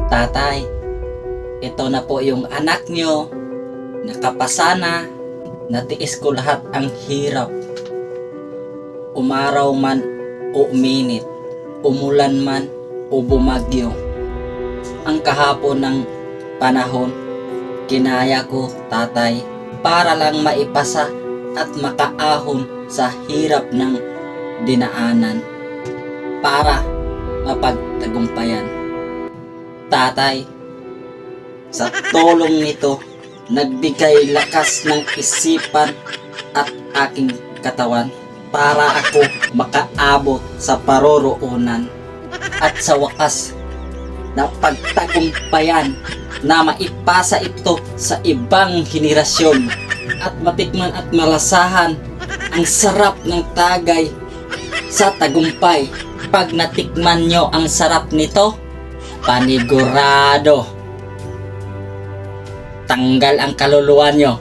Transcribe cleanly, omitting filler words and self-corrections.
Tatay, ito na po yung anak nyo. Nakapasana. Natiis ko lahat ang hirap. Umaraw man o uminit, umulan man o bumagyo. Ang kahapon ng panahon, kinaya ko, tatay, para lang maipasa at makaahon sa hirap ng dinaanan, para mapagtagumpayan. Tatay, sa tulong nito, nagbigay lakas ng isipan at aking katawan para ako makaabot sa paroroonan at sa wakas na pagtagumpayan na maipasa ito sa ibang henerasyon at matikman at malasahan ang sarap ng tagay sa tagumpay. Pag natikman nyo ang sarap nito, panigurado tanggal ang kaluluwa nyo.